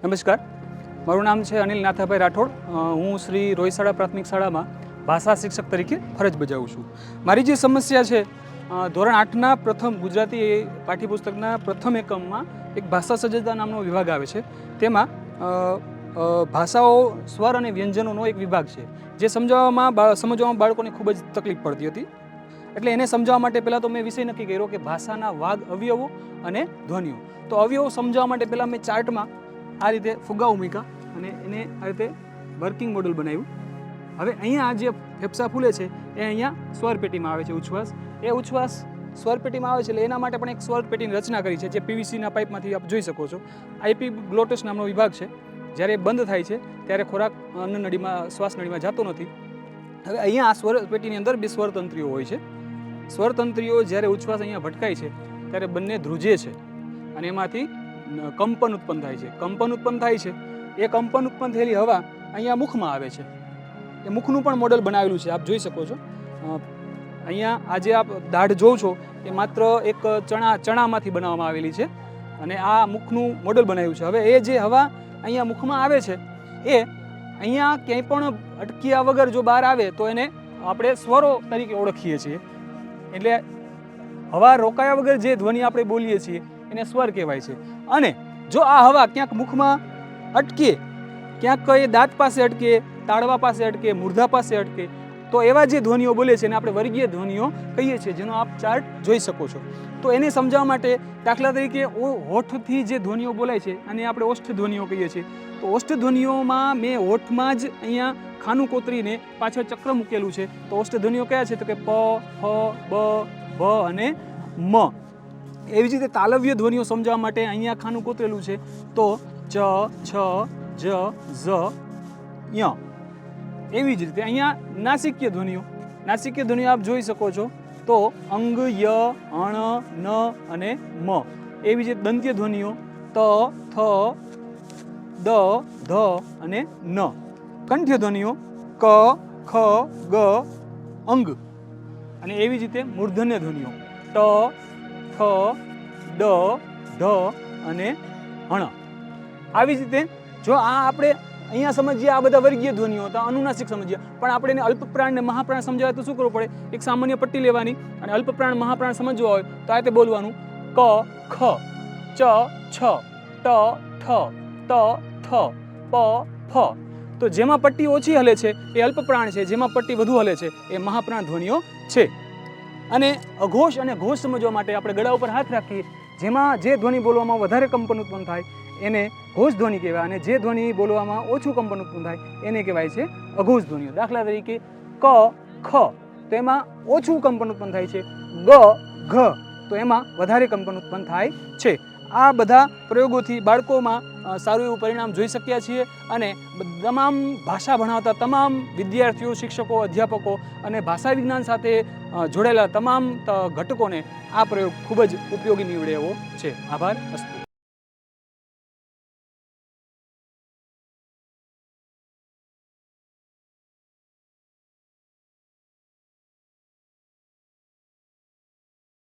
નમસ્કાર, મારું નામ છે અનિલ નાથાભાઈ રાઠોડ. હું શ્રી રોયસાડા પ્રાથમિક શાળામાં ભાષા શિક્ષક તરીકે ફરજ બજાવું છું. મારી જે સમસ્યા છે, ધોરણ 8ના પ્રથમ ગુજરાતી પાઠ્યપુસ્તકના પ્રથમ એકમમાં એક ભાષા સજ્જતા નામનો વિભાગ આવે છે. તેમાં ભાષાઓ, સ્વર અને વ્યંજનોનો એક વિભાગ છે, જે સમજવામાં બાળકોને ખૂબ જ તકલીફ પડતી હતી. એટલે એને સમજાવવા માટે પહેલાં તો મેં વિષય નક્કી કર્યો કે ભાષાના વાગ, અવયવો અને ધ્વનિઓ. તો અવયવો સમજાવવા માટે પહેલાં મેં ચાર્ટમાં આ રીતે ફુગાઓ મૂક્યા અને એને આ રીતે વર્કિંગ મોડલ બનાવ્યું. હવે અહીંયા જે ફેફસા ફૂલે છે એ અહીંયા સ્વરપેટીમાં આવે છે. ઉચ્છ્વાસ, એ ઉચ્છ્વાસ સ્વરપેટીમાં આવે છે, એટલે એના માટે પણ એક સ્વરપેટીની રચના કરી છે, જે પીવીસીના પાઇપમાંથી આપ જોઈ શકો છો. એપિગ્લોટસ નામનો વિભાગ છે. જ્યારે એ બંધ થાય છે ત્યારે ખોરાક અન્નનળીમાં, શ્વાસનળીમાં જતો નથી. હવે અહીંયા આ સ્વરપેટીની અંદર બે સ્વરતંત્રીઓ હોય છે. સ્વરતંત્રીઓ જ્યારે ઉચ્છ્વાસ અહીંયા ભટકાય છે ત્યારે બંને ધ્રુજે છે અને એમાંથી કંપન ઉત્પન્ન થાય છે. કંપન ઉત્પન્ન થાય છે, એ કંપન ઉત્પન્ન થયેલી હવા અહીંયા મુખમાં આવે છે. એ મુખનું પણ મોડલ બનાવેલું છે, આપ જોઈ શકો છો. અહીંયા આ જે આપ દાઢ જોવો છો એ માત્ર એક ચણામાંથી બનાવવામાં આવેલી છે અને આ મુખનું મોડલ બનાવ્યું છે. હવે એ જે હવા અહીંયા મુખમાં આવે છે એ અહીંયા ક્યાંય પણ અટક્યા વગર જો બહાર આવે તો એને આપણે સ્વરો તરીકે ઓળખીએ છીએ. એટલે હવા રોકાયા વગર જે ધ્વનિ આપણે બોલીએ છીએ એને સ્વર કહેવાય છે. અને જો આ હવા ક્યાંક મુખમાં અટકે, ક્યાંક એ દાંત પાસે અટકે, તાળવા પાસે અટકે, મૂર્ધા પાસે અટકે, તો એવા જે ધ્વનિઓ બોલે છે એને આપણે વર્ગીય ધ્વનિઓ કહીએ છીએ, જેનો આપ ચાર્ટ જોઈ શકો છો. તો એને સમજાવવા માટે દાખલા તરીકે હોઠથી જે ધ્વનિઓ બોલાય છે અને આપણે ઓષ્ઠ ધ્વનિઓ કહીએ છીએ. તો ઓષ્ઠ ધ્વનિઓમાં મેં હોઠમાં જ અહીંયા ખાનું કોતરીને પાછળ ચક્ર મૂકેલું છે. તો ઓષ્ઠ ધ્વનિઓ કયા છે? તો કે પ, ફ, બ, ભ અને મ. એવી જ રીતે તાલવ્ય ધ્વનિઓ સમજાવવા માટે અહીંયા ખાનું કોતરેલું છે. તો ચ, છ, જ, ઝ, ય. એવી જ રીતે અહીંયા નાસિક્ય ધ્વનિઓ આપ જોઈ શકો છો. તો અંગ, ય, અણ, ન અને મ. એવી જ રીતે દંત્ય ધ્વનિઓ ત, થ, દ, ધ અને ન. કંઠ્ય ધ્વનિઓ ક, ખ, ગ, અંગ. અને એવી જ રીતે મૂર્ધન્ય ધ્વનિઓ ટ, થ, ડ, ઢ અને હણ. આવી જ રીતે જો આ આપણે અહીંયા સમજીએ, આ બધા વર્ગીય ધ્વનિઓ હતા, અનુનાસિક સમજીએ, પણ આપણે એને અલ્પપ્રાણ ને મહાપ્રાણ સમજાવે તો શું કરવું પડે? એક સામાન્ય પટ્ટી લેવાની અને અલ્પપ્રાણ મહાપ્રાણ સમજવા હોય તો આ રીતે બોલવાનું ક, ખ, ચ, છ, ટ, ઠ, ત, થ, પ, ફ. તો જેમાં પટ્ટી ઓછી હલે છે એ અલ્પપ્રાણ છે, જેમાં પટ્ટી વધુ હલે છે એ મહાપ્રાણ ધ્વનિઓ છે. અને અઘોષ અને ઘોષ સમજવા માટે આપણે ગળા ઉપર હાથ રાખીએ, જેમાં જે ધ્વનિ બોલવામાં વધારે કંપન ઉત્પન્ન થાય એને ઘોષ ધ્વનિ કહેવાય, અને જે ધ્વનિ બોલવામાં ઓછું કંપન ઉત્પન્ન થાય એને કહેવાય છે અઘોષ ધ્વનિઓ. દાખલા તરીકે ક, ખ તો એમાં ઓછું કંપન ઉત્પન્ન થાય છે. ગ, ઘ તો એમાં વધારે કંપન ઉત્પન્ન થાય છે. આ બધા પ્રયોગોથી બાળકોમાં સારું એવું પરિણામ જોઈ શક્યા છીએ. અને તમામ ભાષા ભણાવતા તમામ વિદ્યાર્થીઓ, શિક્ષકો, અધ્યાપકો અને ભાષા વિજ્ઞાન સાથે જોડાયેલા તમામ ઘટકોને આ પ્રયોગ ખૂબ જ ઉપયોગી નીવડે એવો છે. આભાર. અસ્તુ.